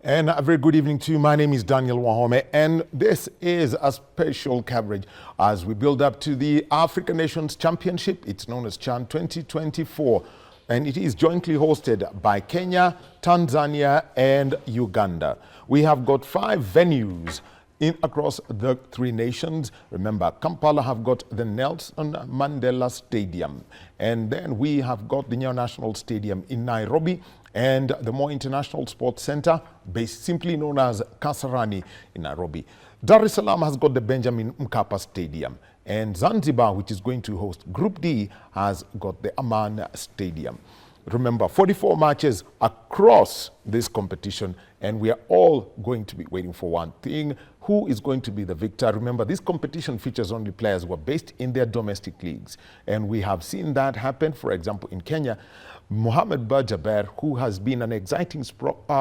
And a very good evening to you. My name is Daniel Wahome, and this is a special coverage as we build up to the African Nations Championship. It's known as CHAN 2024, and it is jointly hosted by Kenya, Tanzania, and Uganda. We have got 5 venues across the 3 nations. Remember, Kampala have got the Nelson Mandela Stadium, and then we have got the Nyayo National Stadium in Nairobi, and the Moi International Sports Center, based simply known as Kasarani in Nairobi. Dar es Salaam has got the Benjamin Mkapa Stadium, and Zanzibar, which is going to host Group D, has got the Aman Stadium. Remember, 44 matches across this competition, and we are all going to be waiting for one thing: who is going to be the victor? Remember, this competition features only players who are based in their domestic leagues, and we have seen that happen. For example, in Kenya, Mohamed Bajaber, who has been an exciting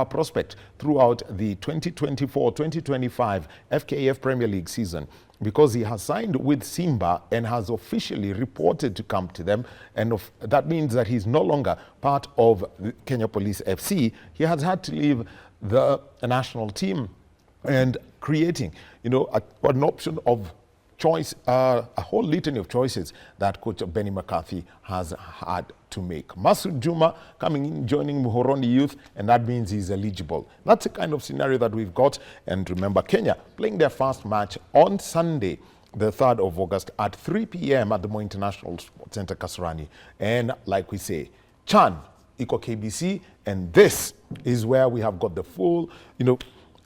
prospect throughout the 2024-2025 FKF Premier League season, because he has signed with Simba and has officially reported to come to them, and that means that he's no longer part of Kenya Police FC. He has had to leave the national team, and creating, an option of choice, a whole litany of choices that Coach Benny McCarthy has had to make. Masud Juma coming in, joining Muhoroni Youth, and that means he's eligible. That's the kind of scenario that we've got. And remember, Kenya playing their first match on Sunday, the 3rd of August at 3 p.m. at the Moi International Sports Center, Kasarani. And like we say, CHAN, Iko KBC, and this is where we have got the full,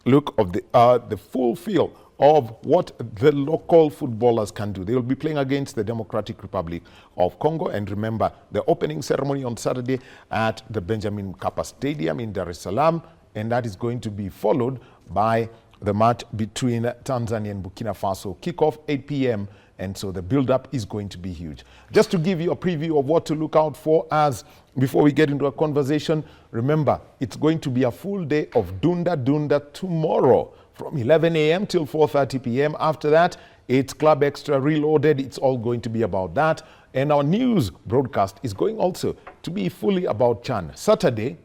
look of the full feel of what the local footballers can do. They will be playing against the Democratic Republic of Congo. And remember, the opening ceremony on Saturday at the Benjamin Mkapa Stadium in Dar es Salaam, and that is going to be followed by the match between Tanzania and Burkina Faso. Kickoff 8 p.m. And so the build-up is going to be huge. Just to give you a preview of what to look out for before we get into a conversation, remember, it's going to be a full day of Dunda tomorrow from 11 a.m. till 4:30 p.m. After that, it's Club Extra Reloaded. It's all going to be about that. And our news broadcast is going also to be fully about CHAN. Saturday,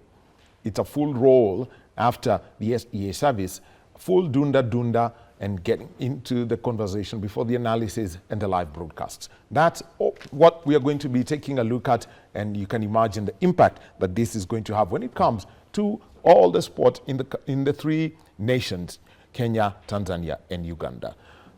it's a full roll after the SEA service, full Dunda, and getting into the conversation before the analysis and the live broadcasts. That's what we are going to be taking a look at, and you can imagine the impact that this is going to have when it comes to all the sport in the 3 nations, Kenya, Tanzania, and Uganda.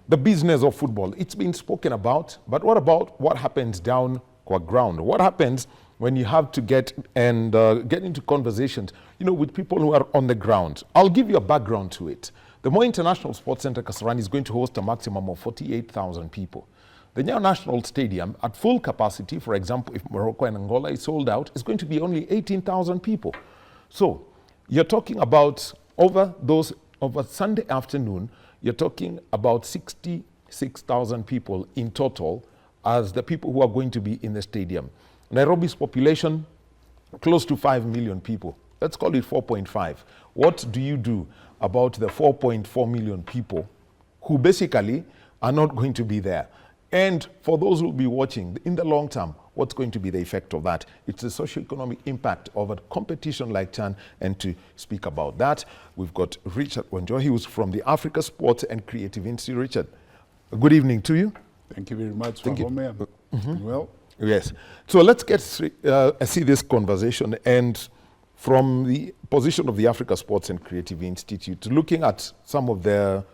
The business of football, it's been spoken about, but what about what happens down on ground? What happens when you have to get into conversations, with people who are on the ground? I'll give you a background to it. The Moi International Sports Center Kasarani is going to host a maximum of 48,000 people. The Nyayo National Stadium, at full capacity, for example, if Morocco and Angola is sold out, is going to be only 18,000 people. So you're talking about over Sunday afternoon, you're talking about 66,000 people in total as the people who are going to be in the stadium. Nairobi's population, close to 5 million people. Let's call it 4.5. What do you do about the 4.4 million people who basically are not going to be there? And for those who will be watching, in the long term, what's going to be the effect of that? It's the socio-economic impact of a competition like CHAN. And to speak about that, we've got Richard Wanjohi, who's from the Africa Sports and Creative Institute. Richard, good evening to you. Thank you very much for having me. Well, yes. So let's see this conversation, and from the position of the Africa Sports and Creative Institute, looking at some of the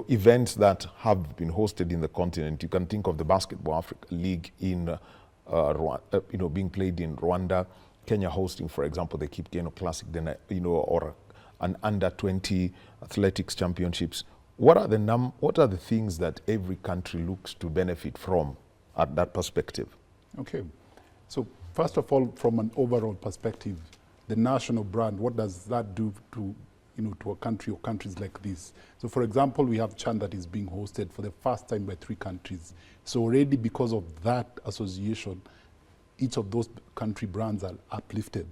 events that have been hosted in the continent. You can think of the Basketball Africa League in Rwanda, being played in Rwanda, Kenya hosting, for example, the Kipkeno Classic, then or an under-20 athletics championships. What are the things that every country looks to benefit from at that perspective? Okay, so first of all, from an overall perspective, the national brand, what does that do to a country or countries like this? So for example, we have CHAN that is being hosted for the first time by 3 countries. So already because of that association, each of those country brands are uplifted.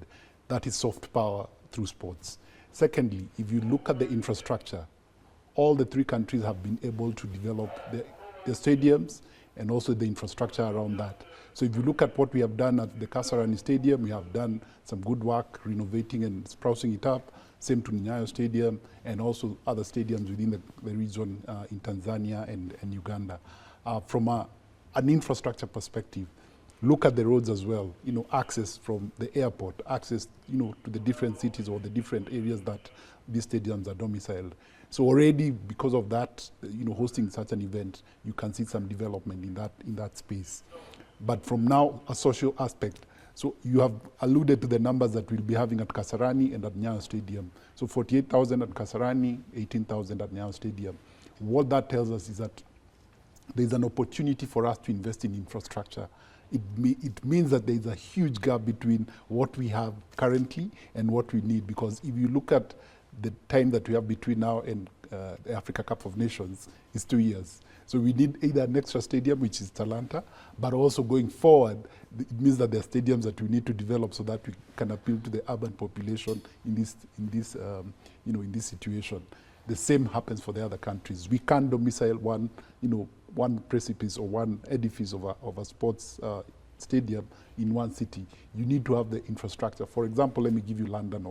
That is soft power through sports. Secondly, if you look at the infrastructure, all the 3 countries have been able to develop the stadiums and also the infrastructure around that. So if you look at what we have done at the Kasarani Stadium, we have done some good work renovating and sprucing it up. Same to Nyayo Stadium and also other stadiums within the region in Tanzania and Uganda. From an infrastructure perspective, look at the roads as well, access from the airport, access, to the different cities or the different areas that these stadiums are domiciled. So already because of that, hosting such an event, you can see some development in that space. But from now, a social aspect, so you have alluded to the numbers that we'll be having at Kasarani and at Nyayo Stadium. So 48,000 at Kasarani, 18,000 at Nyayo Stadium. What that tells us is that there's an opportunity for us to invest in infrastructure. It means that there's a huge gap between what we have currently and what we need, because if you look at the time that we have between now and the Africa Cup of Nations, is 2 years. So we need either an extra stadium, which is Talanta, but also going forward, it means that there are stadiums that we need to develop so that we can appeal to the urban population in this situation. The same happens for the other countries. We can't domicile one precipice or one edifice of a sports stadium in one city. You need to have the infrastructure. For example, let me give you London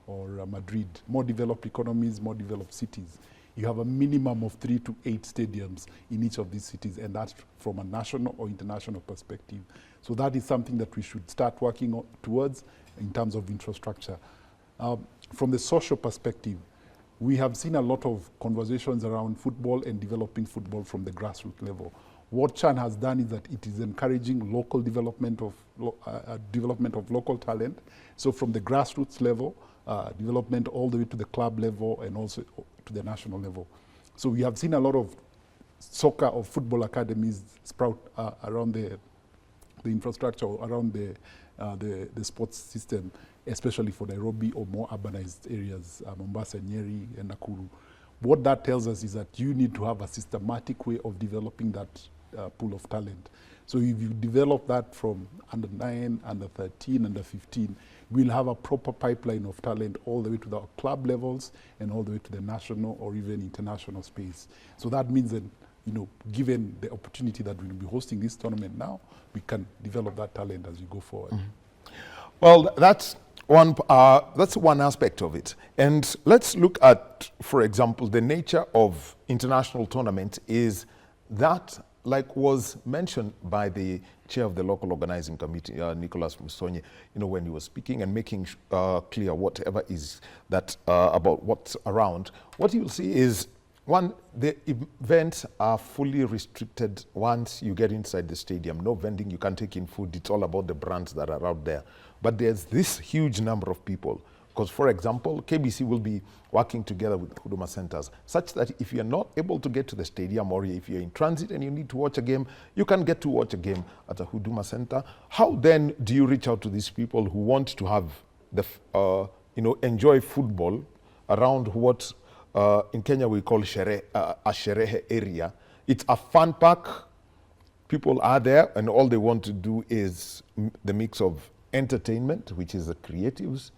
or Madrid. More developed economies, more developed cities. You have a minimum of 3 to 8 stadiums in each of these cities, and that's from a national or international perspective. So that is something that we should start working towards in terms of infrastructure. From the social perspective, we have seen a lot of conversations around football and developing football from the grassroots level. What Chan has done is that it is encouraging local development of local talent. So from the grassroots level, development all the way to the club level and also to the national level. So we have seen a lot of soccer or football academies sprout around the infrastructure, around the sports system, especially for Nairobi or more urbanized areas, Mombasa, Nyeri, and Nakuru. What that tells us is that you need to have a systematic way of developing that pool of talent. So if you develop that from under 9, under 13, under 15, we'll have a proper pipeline of talent all the way to the club levels and all the way to the national or even international space. So that means that, given the opportunity that we'll be hosting this tournament now, we can develop that talent as we go forward. Mm-hmm. Well, that's one aspect of it. And let's look at, for example, the nature of international tournament is that, like was mentioned by the chair of the local organizing committee, Nicholas Musonye, when he was speaking and making clear whatever is that about what's around, what you'll see is, one, the events are fully restricted once you get inside the stadium. No vending, you can take in food. It's all about the brands that are out there. But there's this huge number of people. Because, for example, KBC will be working together with Huduma centers, such that if you're not able to get to the stadium, or if you're in transit and you need to watch a game, you can get to watch a game at a Huduma center. How then do you reach out to these people who want to have enjoy football around what in Kenya we call a sherehe area? It's a fun park. People are there, and all they want to do is the mix of entertainment, which is the creatives,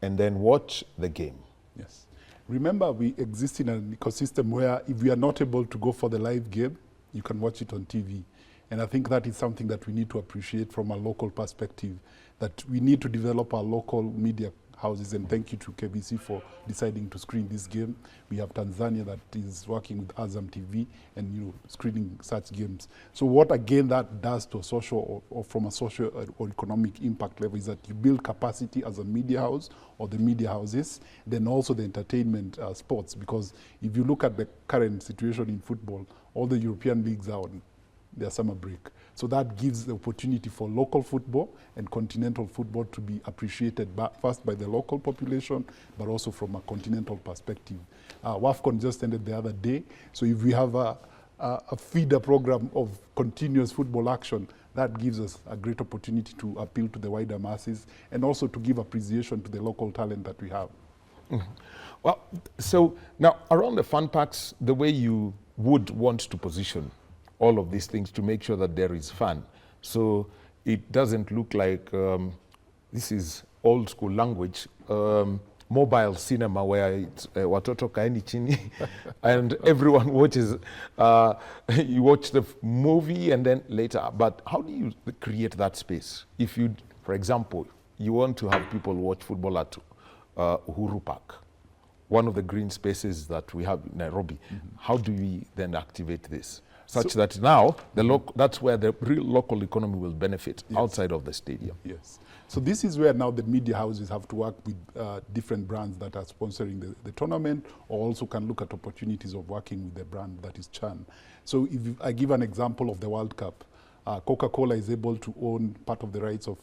and then watch the game. Yes. Remember, we exist in an ecosystem where if we are not able to go for the live game, you can watch it on TV. And I think that is something that we need to appreciate from a local perspective, that we need to develop our local media houses, and thank you to KBC for deciding to screen this game. We have Tanzania that is working with Azam TV and screening such games. So what again that does to a social or from a social or economic impact level is that you build capacity as a media house or the media houses, then also the entertainment sports, because if you look at the current situation in football, all the European leagues are on their summer break. So that gives the opportunity for local football and continental football to be appreciated first by the local population, but also from a continental perspective. WAFCON just ended the other day, so if we have a feeder program of continuous football action, that gives us a great opportunity to appeal to the wider masses and also to give appreciation to the local talent that we have. Mm-hmm. Well, so now around the fun parks, the way you would want to position all of these things to make sure that there is fun. So it doesn't look like, this is old school language, mobile cinema where it's watoto kaeni chini and everyone watches, you watch the movie and then later. But how do you create that space? If you, for example, you want to have people watch football at Uhuru Park, one of the green spaces that we have in Nairobi, how do we then activate this? Such that now, that's where the real local economy will benefit, outside of the stadium. Yes. So this is where now the media houses have to work with different brands that are sponsoring the tournament, or also can look at opportunities of working with the brand that is Chan. So if I give an example of the World Cup, Coca-Cola is able to own part of the rights of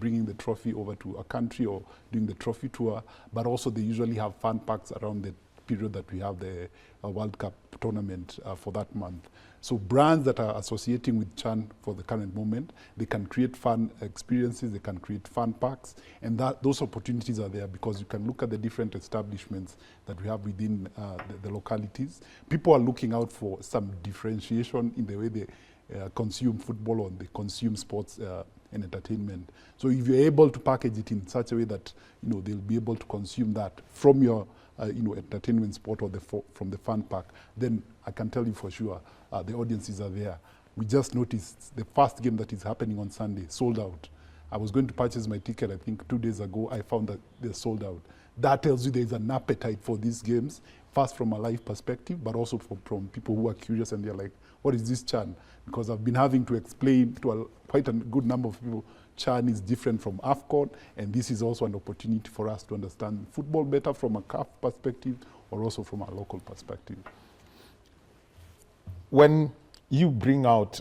bringing the trophy over to a country or doing the trophy tour, but also they usually have fun packs around the period that we have the World Cup tournament for that month. So brands that are associating with Chan for the current moment, they can create fun experiences, they can create fun packs, and those opportunities are there because you can look at the different establishments that we have within the localities. People are looking out for some differentiation in the way they consume football or they consume sports and entertainment. So if you're able to package it in such a way that they'll be able to consume that from your entertainment spot or from the fun pack, then I can tell you for sure the audiences are there. We just noticed the first game that is happening on Sunday sold out. I was going to purchase my ticket, I think 2 days ago, I found that they're sold out. That tells you there's an appetite for these games, first from a live perspective, but also from people who are curious and they're like, what is this Chan? Because I've been having to explain to quite a good number of people, Chan is different from AFCON, and this is also an opportunity for us to understand football better from a CAF perspective or also from a local perspective. When you bring out,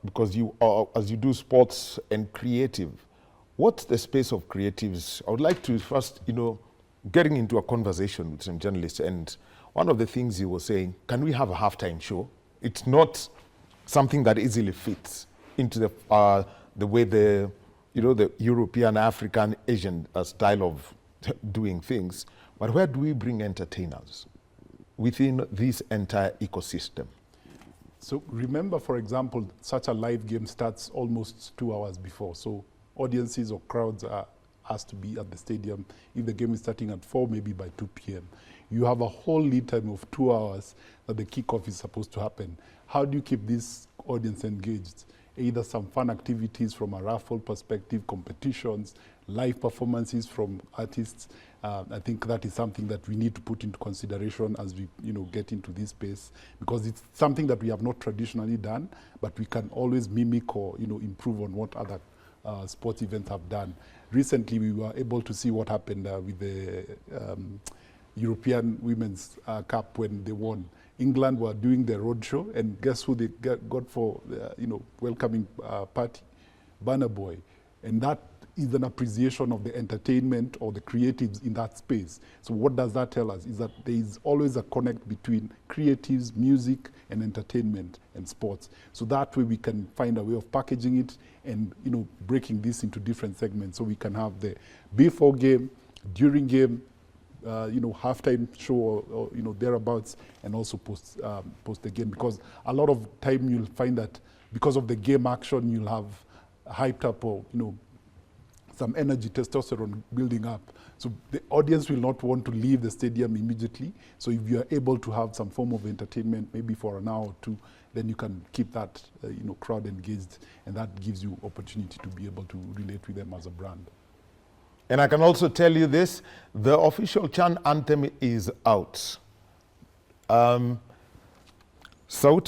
because you are, as you do sports and creative, what's the space of creatives? I would like to first, getting into a conversation with some journalists, and one of the things you were saying, can we have a halftime show? It's not something that easily fits into the way the European, African, Asian style of doing things. But where do we bring entertainers within this entire ecosystem? So remember, for example, such a live game starts almost 2 hours before. So audiences or crowds are asked to be at the stadium. If the game is starting at 4, maybe by 2 p.m. You have a whole lead time of 2 hours that the kickoff is supposed to happen. How do you keep this audience engaged? Either some fun activities from a raffle perspective, competitions, live performances from artists. I think that is something that we need to put into consideration as we get into this space, because it's something that we have not traditionally done, but we can always mimic or improve on what other sports events have done. Recently, we were able to see what happened with the European Women's Cup when they won. England were doing the roadshow, and guess who they got for welcoming party? Burna Boy. And that is an appreciation of the entertainment or the creatives in that space. So what does that tell us? Is that there is always a connect between creatives, music, and entertainment and sports. So that way we can find a way of packaging it and breaking this into different segments. So we can have the before game, during game, halftime show or thereabouts, and also post the game, because a lot of time you'll find that because of the game action you'll have hyped up or some energy, testosterone building up. So the audience will not want to leave the stadium immediately. So if you are able to have some form of entertainment, maybe for an hour or two, then you can keep that crowd engaged, and that gives you opportunity to be able to relate with them as a brand. And I can also tell you this, the official Chan anthem is out. Sauti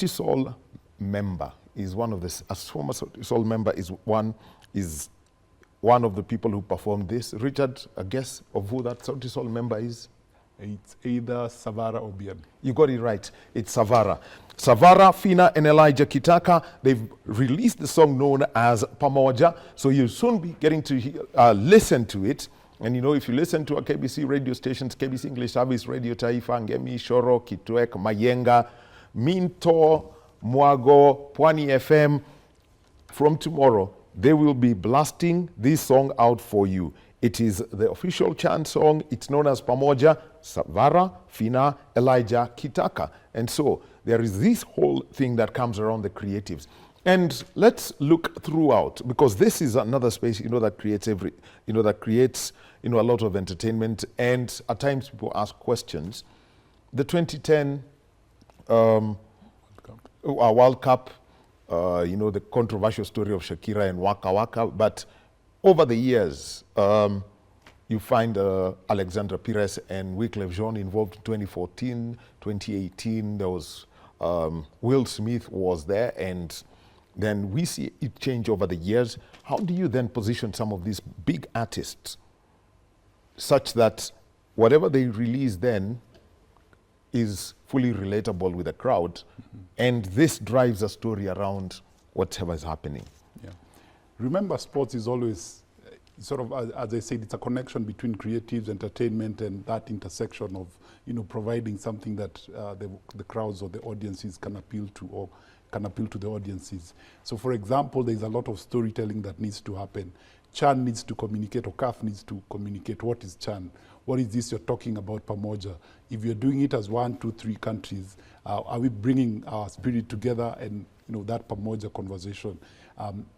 Sol member is one of the, as former Sauti Sol member is one of the people who performed this. Richard, a guess of who that Sauti Sol member is? It's either Savara or Bien. You got it right. It's Savara. Savara, Fina, and Elijah Kitaka, they've released the song known as Pamoja. So you'll soon be getting to listen to it. And if you listen to our KBC radio stations, KBC English Service, Radio Taifa, Ngemi, Shoro, Kitwek, Mayenga, Minto, Mwago, Pwani FM, from tomorrow, they will be blasting this song out for you. It is the official Chan song. It's known as Pamoja, Savara, Fina, Elijah, Kitaka. And so there is this whole thing that comes around the creatives. And let's look throughout, because this is another space, that creates a lot of entertainment, and at times people ask questions. The 2010 World Cup, the controversial story of Shakira and Waka Waka, but over the years, you find Alexandra Pires and Wyclef Jean involved in 2014, 2018. There was Will Smith was there, and then we see it change over the years. How do you then position some of these big artists such that whatever they release then is fully relatable with the crowd, and this drives a story around whatever is happening? Yeah. Remember, sports is always sort of, as I said, it's a connection between creatives, entertainment, and that intersection of, providing something that the crowds or the audiences can appeal to, or can appeal to the audiences. So, for example, there's a lot of storytelling that needs to happen. Chan needs to communicate, or CAF needs to communicate. What is Chan? What is this you're talking about, Pamoja? If you're doing it as 1, 2, 3 countries, are we bringing our spirit together and, that Pamoja conversation?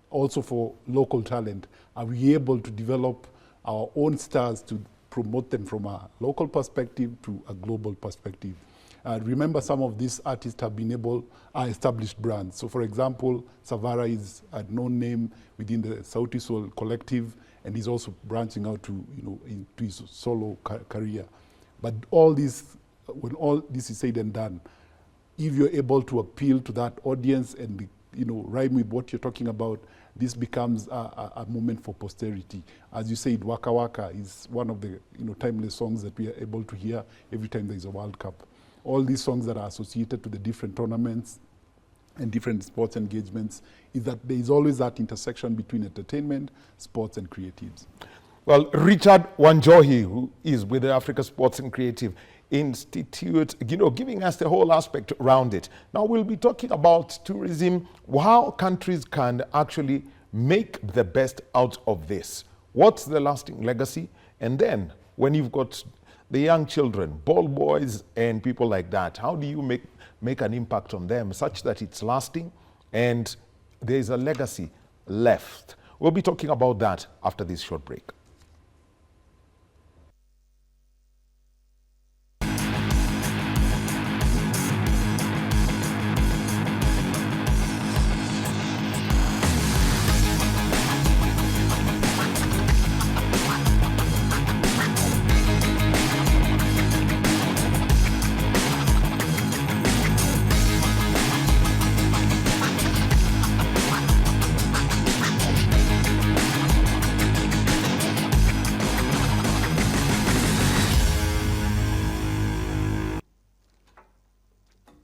Also for local talent, are we able to develop our own stars to promote them from a local perspective to a global perspective? Remember, some of these artists have been are established brands. So, for example, Savara is a known name within the Sauti Sol collective, and he's also branching out to, into his solo career. But all this, when all this is said and done, if you're able to appeal to that audience and, rhyme with what you're talking about, this becomes a moment for posterity. As you said, Waka Waka is one of the, timeless songs that we are able to hear every time there's a World Cup. All these songs that are associated to the different tournaments and different sports engagements, is that there is always that intersection between entertainment, sports, and creatives. Well, Richard Wanjohi, who is with the Africa Sports and Creative Institute, giving us the whole aspect around it. Now we'll be talking about tourism, how countries can actually make the best out of this. What's the lasting legacy? And then when you've got the young children, ball boys and people like that, how do you make an impact on them such that it's lasting and there's a legacy left? We'll be talking about that after this short break.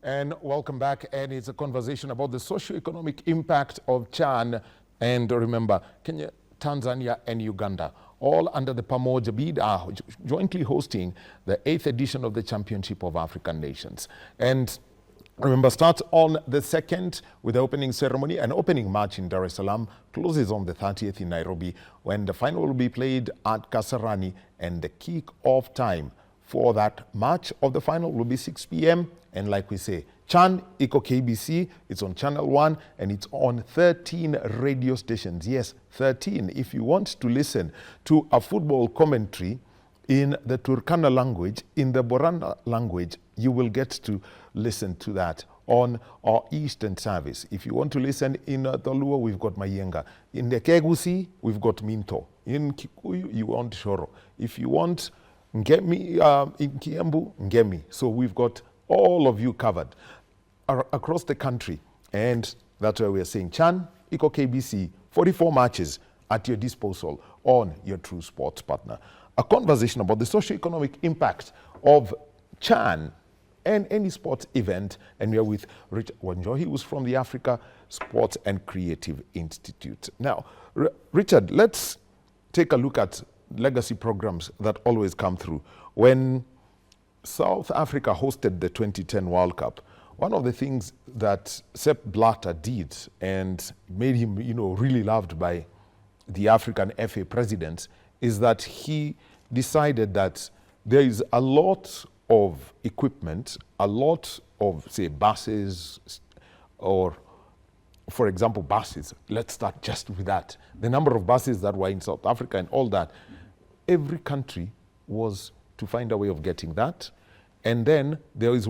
And welcome back, and it's a conversation about the socio-economic impact of Chan. And remember, Kenya, Tanzania, and Uganda, all under the Pamoja bid, are jointly hosting the 8th edition of the Championship of African Nations. And remember, starts on the 2nd with the opening ceremony. An opening match in Dar es Salaam, closes on the 30th in Nairobi, when the final will be played at Kasarani, and the kick-off time for that match of the final will be 6 p.m. And like we say, Chan Iko KBC, it's on Channel 1, and it's on 13 radio stations. Yes, 13. If you want to listen to a football commentary in the Turkana language, in the Borana language, you will get to listen to that on our Eastern service. If you want to listen in the Luo, we've got Mayenga. In the Kegusi, we've got Minto. In Kikuyu, you want Shoro. If you want Ngemi, in Kiambu, Ngemi. So we've got all of you covered across the country. And that's why we're saying Chan Iko KBC, 44 matches at your disposal on your True Sports partner. A conversation about the socio-economic impact of Chan and any sports event. And we're with Richard Wanjohi, who's from the Africa Sports and Creative Institute. Now, Richard, let's take a look at legacy programs that always come through. When South Africa hosted the 2010 World Cup, one of the things that Sepp Blatter did and made him, really loved by the African FA presidents is that he decided that there is a lot of equipment, a lot of, say, buses or for example, buses. Let's start just with that. The number of buses that were in South Africa and all that. Every country was to find a way of getting that. And then there is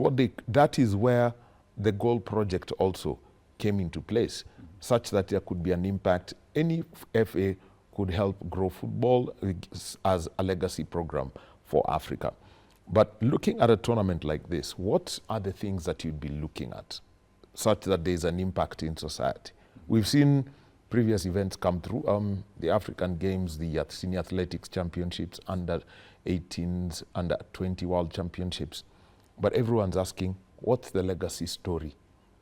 that is where the goal project also came into place, such that there could be an impact. Any FA could help grow football as a legacy program for Africa. But looking at a tournament like this, what are the things that you'd be looking at such that there's an impact in society? We've seen previous events come through, the African Games, the Senior Athletics Championships, under 18s, under 20 World Championships. But everyone's asking, what's the legacy story?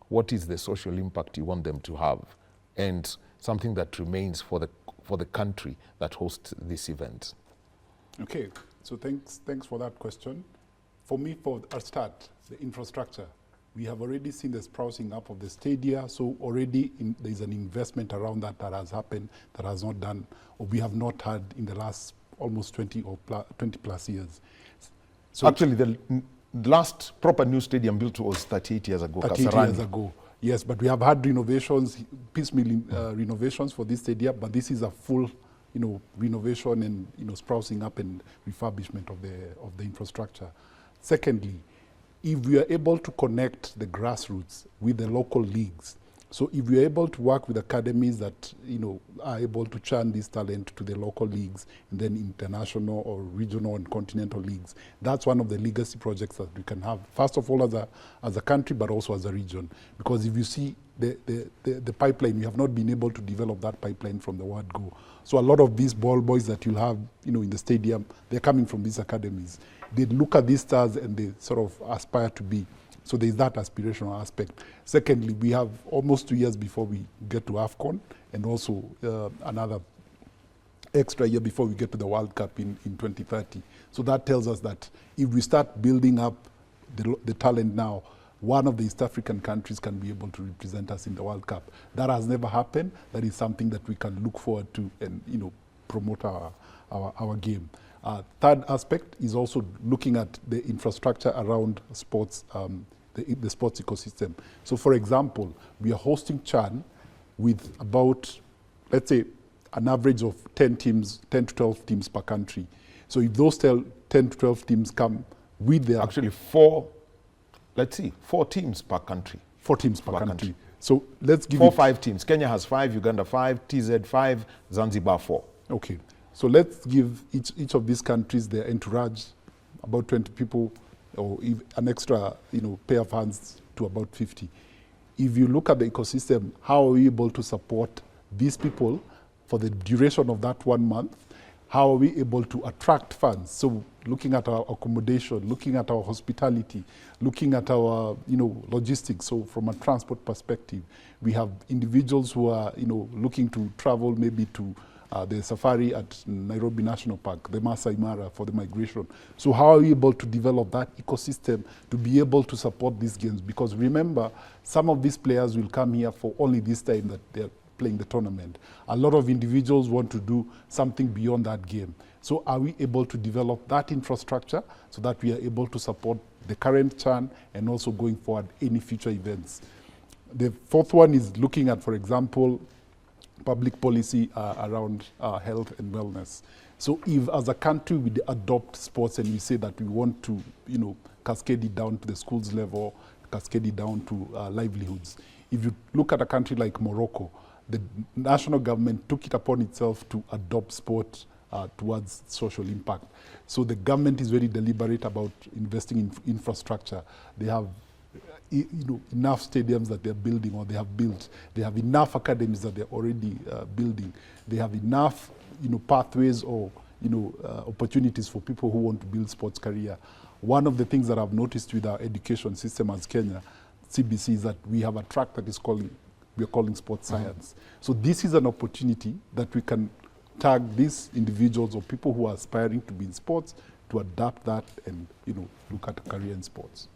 What is the social impact you want them to have? And something that remains for the country that hosts this event. Okay, so thanks for that question. For me, for a start, the infrastructure. We have already seen the sprouting up of the stadia, so already there's an investment around that has happened, that has not done, or we have not had in the last almost 20 plus years. So actually, the last proper new stadium built was 38 years ago. 38 years ago, yes, but we have had renovations, piecemeal renovations for this stadium, but this is a full, renovation and sprouting up and refurbishment of the infrastructure. Secondly, if we are able to connect the grassroots with the local leagues, so if we are able to work with academies that are able to churn this talent to the local leagues and then international or regional and continental leagues, that's one of the legacy projects that we can have. First of all, as a country, but also as a region, because if you see the pipeline, we have not been able to develop that pipeline from the word go. So a lot of these ball boys that you'll have, in the stadium, they're coming from these academies. They look at these stars and they sort of aspire to be. So there's that aspirational aspect. Secondly, we have almost 2 years before we get to AFCON, and also another extra year before we get to the World Cup in 2030. So that tells us that if we start building up the talent now, one of the East African countries can be able to represent us in the World Cup. That has never happened. That is something that we can look forward to and promote our game. Third aspect is also looking at the infrastructure around sports, the sports ecosystem. So for example, we are hosting CHAN with about, let's say, an average of 10 to 12 teams per country. So if those 10 to 12 teams come with their... Actually, 4 teams per country. 4 teams per country. So let's give 5 teams. Kenya has 5, Uganda 5, TZ 5, Zanzibar 4. Okay. So let's give each of these countries their entourage, about 20 people, or an extra, pair of hands to about 50. If you look at the ecosystem, how are we able to support these people for the duration of that 1 month? How are we able to attract funds? So looking at our accommodation, looking at our hospitality, looking at our, logistics. So from a transport perspective, we have individuals who are, looking to travel maybe to the safari at Nairobi National Park, the Masai Mara for the migration. So how are we able to develop that ecosystem to be able to support these games? Because remember, some of these players will come here for only this time that they're playing the tournament. A lot of individuals want to do something beyond that game. So are we able to develop that infrastructure so that we are able to support the current CHAN and also going forward any future events? The fourth one is looking at, for example, public policy around health and wellness. So if as a country we adopt sports and we say that we want to, cascade it down to the schools level, cascade it down to livelihoods. If you look at a country like Morocco, the national government took it upon itself to adopt sport towards social impact. So the government is very deliberate about investing in infrastructure. They have enough stadiums that they're building or they have built. They have enough academies that they're already building. They have enough pathways or opportunities for people who want to build sports career. One of the things that I've noticed with our education system as Kenya, CBC, is that we have a track that is we're calling sports science. So this is an opportunity that we can tag these individuals or people who are aspiring to be in sports to adapt that and look at a career in sports.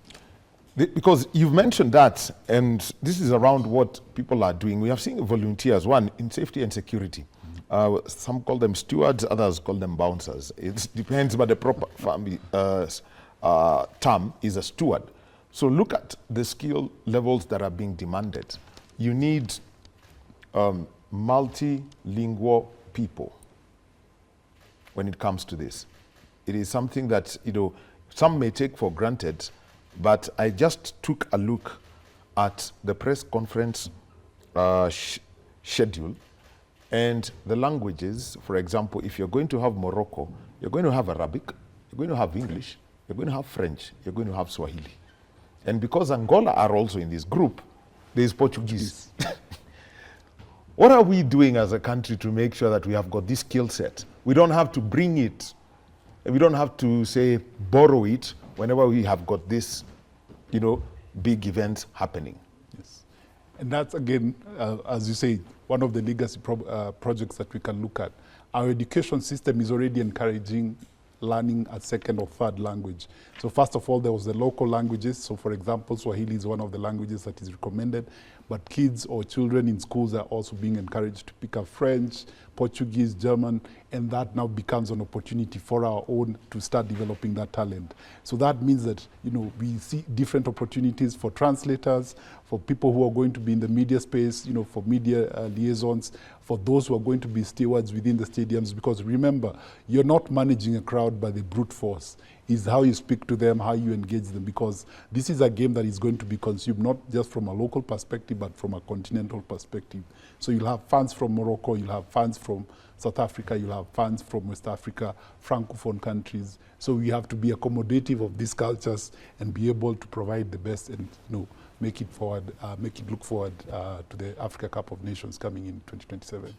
Because you've mentioned that, and this is around what people are doing. We have seen volunteers, one, in safety and security. Some call them stewards, others call them bouncers. It depends, but the proper family term is a steward. So look at the skill levels that are being demanded. You need multilingual people when it comes to this. It is something that, some may take for granted, but I just took a look at the press conference schedule and the languages. For example, if you're going to have Morocco, you're going to have Arabic, you're going to have English, you're going to have French, you're going to have Swahili. And because Angola are also in this group, there's Portuguese. What are we doing as a country to make sure that we have got this skill set? We don't have to bring it. We don't have to, say, borrow it whenever we have got this, big events happening. Yes. And that's, again, as you say, one of the legacy projects that we can look at. Our education system is already encouraging learning a second or third language. So first of all, there was the local languages. So for example, Swahili is one of the languages that is recommended, but kids or children in schools are also being encouraged to pick up French, Portuguese, German, and that now becomes an opportunity for our own to start developing that talent. So that means that, we see different opportunities for translators, for people who are going to be in the media space, for media liaisons, for those who are going to be stewards within the stadiums, because remember, you're not managing a crowd by the brute force. It's how you speak to them, how you engage them, because this is a game that is going to be consumed not just from a local perspective, but from a continental perspective. So you'll have fans from Morocco, you'll have fans from South Africa, you'll have fans from West Africa, Francophone countries. So we have to be accommodative of these cultures and be able to provide the best and make it look forward to the Africa Cup of Nations coming in 2027.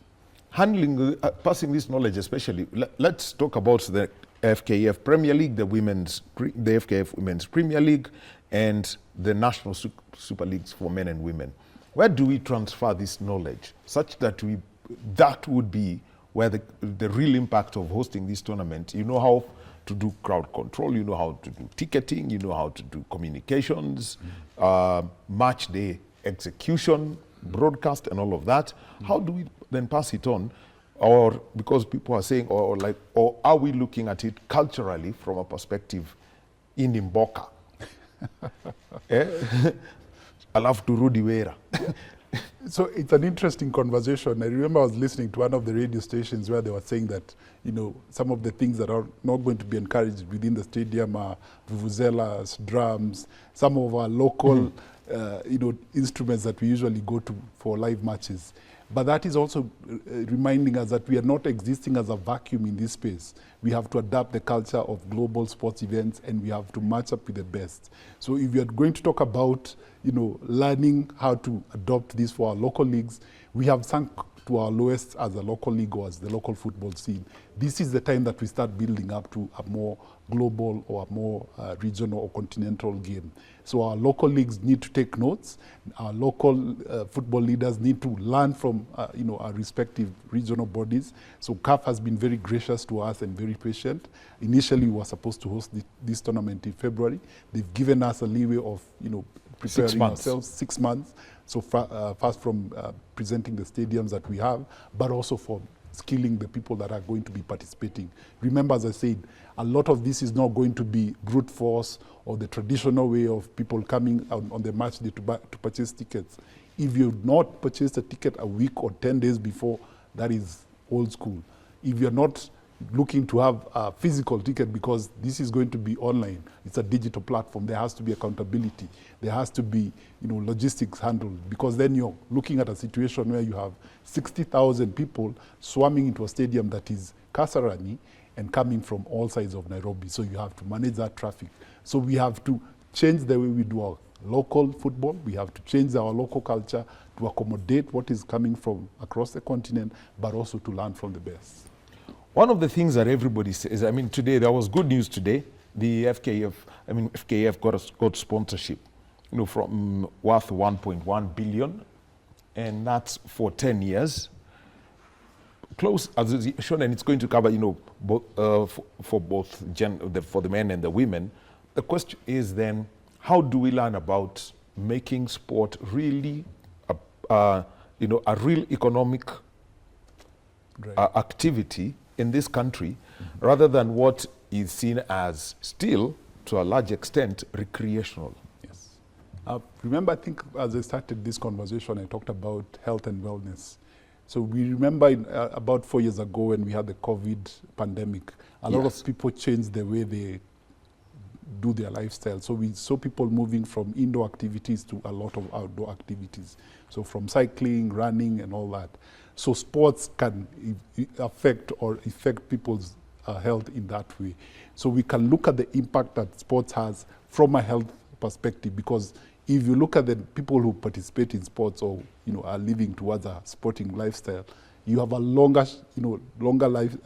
Handling, passing this knowledge especially, let's talk about the FKF Premier League, the FKF Women's Premier League, and the National Super Leagues for men and women. Where do we transfer this knowledge such that that would be where the real impact of hosting this tournament? You know how to do crowd control, you know how to do ticketing, you know how to do communications, match day execution, broadcast, and all of that. How do we then pass it on? Or because people are saying, or are we looking at it culturally from a perspective in Mboka? Alafu turudi wera. So it's an interesting conversation. I remember I was listening to one of the radio stations where they were saying that, some of the things that are not going to be encouraged within the stadium are vuvuzelas, drums, some of our local, instruments that we usually go to for live matches. But that is also reminding us that we are not existing as a vacuum in this space. We have to adapt the culture of global sports events, and we have to match up with the best. So if we are going to talk about, learning how to adopt this for our local leagues, we have sunk to our lowest as a local league or as the local football scene. This is the time that we start building up to a more global or a more regional or continental game. So our local leagues need to take notes. Our local football leaders need to learn from our respective regional bodies. So CAF has been very gracious to us and very patient. Initially, we were supposed to host this tournament in February. They've given us a leeway of preparing ourselves 6 months. So first from presenting the stadiums that we have, but also for skilling the people that are going to be participating. Remember, as I said, a lot of this is not going to be brute force or the traditional way of people coming on the match day to purchase tickets. If you've not purchased a ticket a week or 10 days before, that is old school. If you're not looking to have a physical ticket, because this is going to be online, it's a digital platform, there has to be accountability, there has to be logistics handled, because then you're looking at a situation where you have 60,000 people swarming into a stadium that is Kasarani and coming from all sides of Nairobi. So you have to manage that traffic. So we have to change the way we do our local football. We have to change our local culture to accommodate what is coming from across the continent, but also to learn from the best. One of the things that everybody says, today, there was good news today. The FKF got sponsorship, from worth 1.1 billion, and that's for 10 years. Close, as shown, and it's going to cover, for both for the men and the women. The question is then, how do we learn about making sport really, a real economic activity in this country, rather than what is seen as still, to a large extent, recreational? Yes. Remember, I think as I started this conversation, I talked about health and wellness. So we remember about 4 years ago when we had the COVID pandemic, a lot of people changed the way they do their lifestyle. So we saw people moving from indoor activities to a lot of outdoor activities. So from cycling, running, and all that. So sports can affect people's health in that way. So we can look at the impact that sports has from a health perspective, because if you look at the people who participate in sports or are living towards a sporting lifestyle, you have a longer life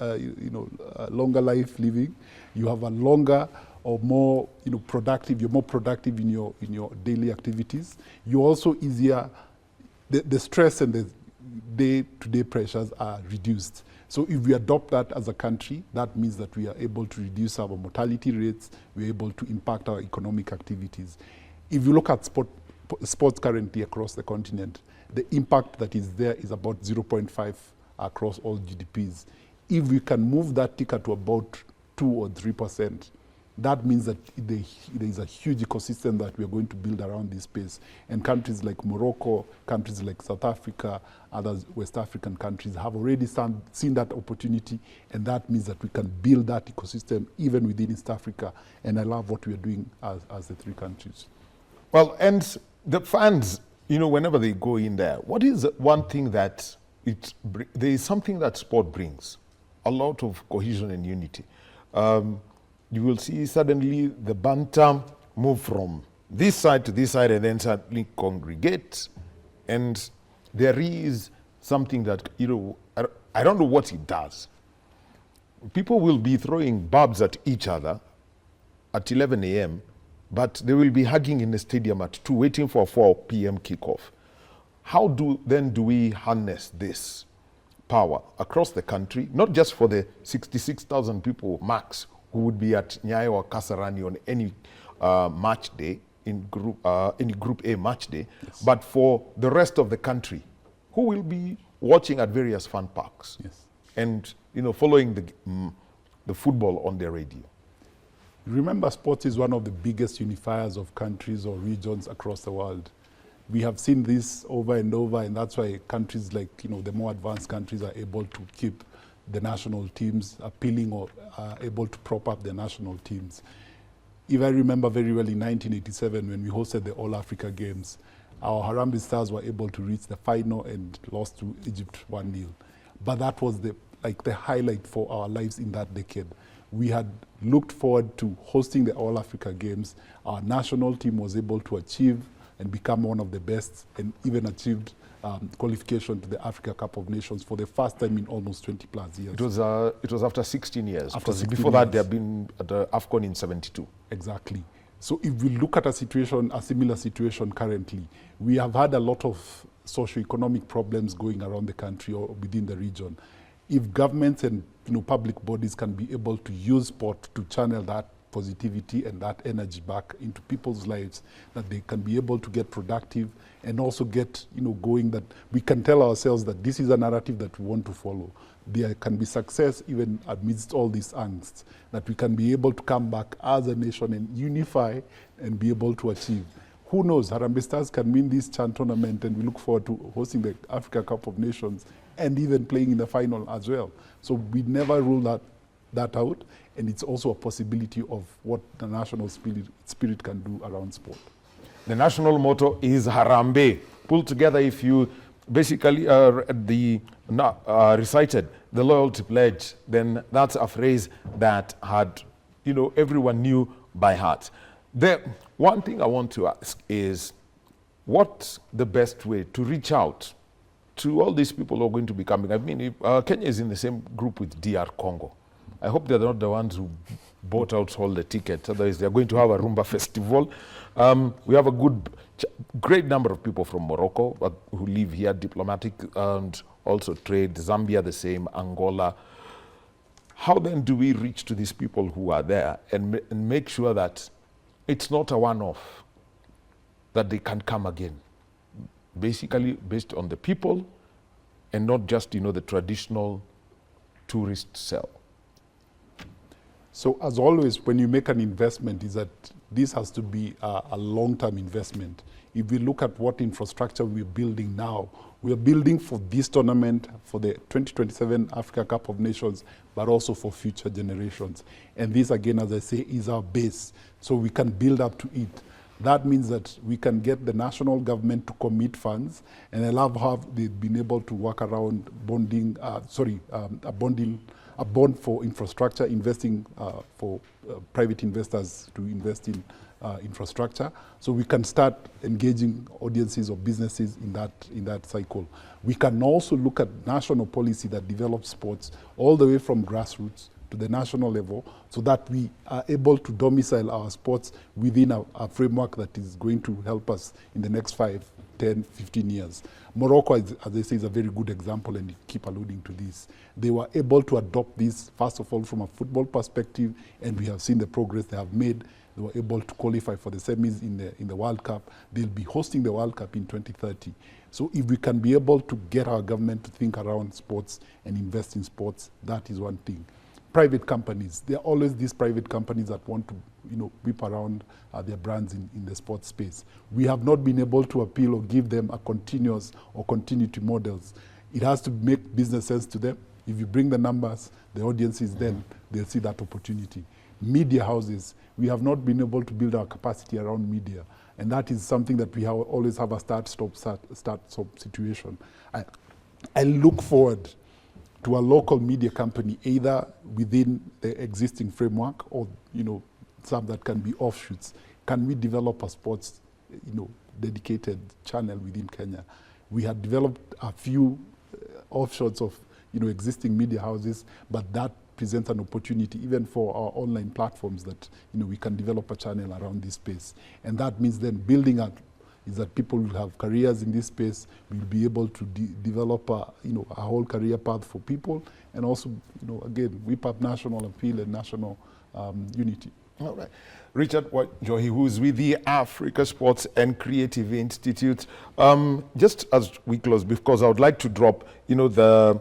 living. You have a longer or more productive. You're more productive in your daily activities. You're also easier. The stress and the day-to-day pressures are reduced. So if we adopt that as a country, that means that we are able to reduce our mortality rates. We're able to impact our economic activities. If you look at sports currently across the continent, the impact that is there is about 0.5 across all GDPs. If we can move that ticker to about 2 or 3%, that means that there is a huge ecosystem that we are going to build around this space. And countries like Morocco, countries like South Africa, other West African countries have already seen that opportunity, and that means that we can build that ecosystem even within East Africa. And I love what we are doing as the 3 countries. Well, and the fans, whenever they go in there, what is one thing that there is something that sport brings? A lot of cohesion and unity. You will see suddenly the bantam move from this side to this side and then suddenly congregate. And there is something that, I don't know what it does. People will be throwing barbs at each other at 11 a.m., but they will be hugging in the stadium at 2, waiting for a 4 p.m. kickoff. How do we harness this power across the country, not just for the 66,000 people max who would be at Nyayo or Kasarani on any match day, any Group A match day, yes, but for the rest of the country who will be watching at various fun parks, yes, and following the football on their radio. Remember, sports is one of the biggest unifiers of countries or regions across the world. We have seen this over and over, and that's why countries like the more advanced countries are able to keep the national teams appealing or are able to prop up the national teams. If I remember very well, in 1987, when we hosted the All Africa Games, our Harambee Stars were able to reach the final and lost to Egypt 1-0. But that was the highlight for our lives in that decade. We had looked forward to hosting the All Africa Games. Our national team was able to achieve and become one of the best, and even achieved qualification to the Africa Cup of Nations for the first time in almost 20 plus years. It was after 16 years. After 16 before years. that, they have been at the AFCON in 72. Exactly. So if we look at a similar situation currently, we have had a lot of socio-economic problems going around the country or within the region. If governments and public bodies can be able to use sport to channel that positivity and that energy back into people's lives, that they can be able to get productive and also get going, that we can tell ourselves that this is a narrative that we want to follow. There can be success even amidst all these angst, that we can be able to come back as a nation and unify and be able to achieve. Who knows, Harambee Stars can win this CHAN tournament, and we look forward to hosting the Africa Cup of Nations and even playing in the final as well. So we never rule that out, and it's also a possibility of what the national spirit can do around sport. The national motto is Harambee. Pulled together, if you basically recited the loyalty pledge, then that's a phrase that had, everyone knew by heart. The one thing I want to ask is, what's the best way to reach out to all these people who are going to be coming? I mean, Kenya is in the same group with DR Congo. I hope they're not the ones who bought out all the tickets. Otherwise, they're going to have a Rumba festival. We have a great number of people from Morocco who live here, diplomatic and also trade. Zambia the same, Angola. How then do we reach to these people who are there and make sure that it's not a one-off, that they can come again? Basically based on the people and not just, the traditional tourist sell. So as always, when you make an investment, is that this has to be a long-term investment. If we look at what infrastructure we're building now, we are building for this tournament, for the 2027 Africa Cup of Nations, but also for future generations. And this, again, as I say, is our base, so we can build up to it. That means that we can get the national government to commit funds, and I love how they've been able to work around bonding, a bond for infrastructure, investing for private investors to invest in infrastructure, so we can start engaging audiences or businesses in that cycle. We can also look at national policy that develops sports all the way from grassroots to the national level, so that we are able to domicile our sports within a framework that is going to help us in the next 5, 10, 15 years. Morocco, as I say, is a very good example, and you keep alluding to this. They were able to adopt this, first of all, from a football perspective, and we have seen the progress they have made. They were able to qualify for the semis in the World Cup. They'll be hosting the World Cup in 2030. So if we can be able to get our government to think around sports and invest in sports, that is one thing. Private companies, there are always these private companies that want to, whip around their brands in the sports space. We have not been able to appeal or give them a continuous or continuity models. It has to make business sense to them. If you bring the numbers, the audiences, then they'll see that opportunity. Media houses, we have not been able to build our capacity around media. And that is something that we always have a start-stop situation. I look forward to a local media company, either within the existing framework or, some that can be offshoots. Can we develop a sports, dedicated channel within Kenya? We have developed a few offshoots of, existing media houses, but that presents an opportunity even for our online platforms that, we can develop a channel around this space. And that means then building up is that people will have careers in this space. We'll be able to develop a whole career path for people, and also, again, whip up national appeal and national unity. All right. Richard Johi, who's with the Africa Sports and Creative Institute. Just as we close, because I would like to drop, the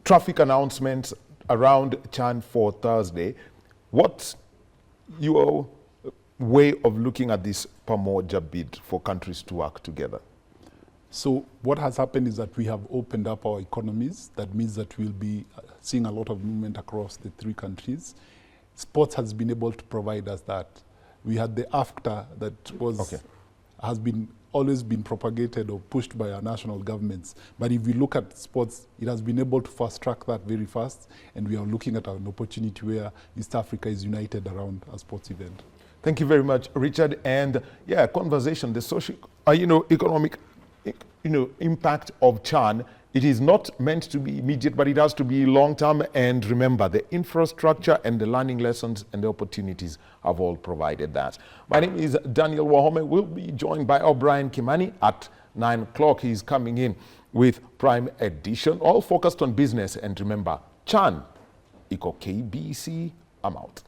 traffic announcements around Chan for Thursday. What's your way of looking at this Pamoja bid for countries to work together? So what has happened is that we have opened up our economies. That means that we'll be seeing a lot of movement across the 3 countries. Sports has been able to provide us that. We had the AFCTA that has always been propagated or pushed by our national governments. But if we look at sports, it has been able to fast track that very fast, and we are looking at an opportunity where East Africa is united around a sports event. Thank you very much, Richard. And conversation, the socio-economic, impact of Chan. It is not meant to be immediate, but it has to be long-term. And remember, the infrastructure and the learning lessons and the opportunities have all provided that. My name is Daniel Wahome. We'll be joined by O'Brien Kimani at 9 o'clock. He's coming in with Prime Edition, all focused on business. And remember, Chan, Iko KBC, I'm out.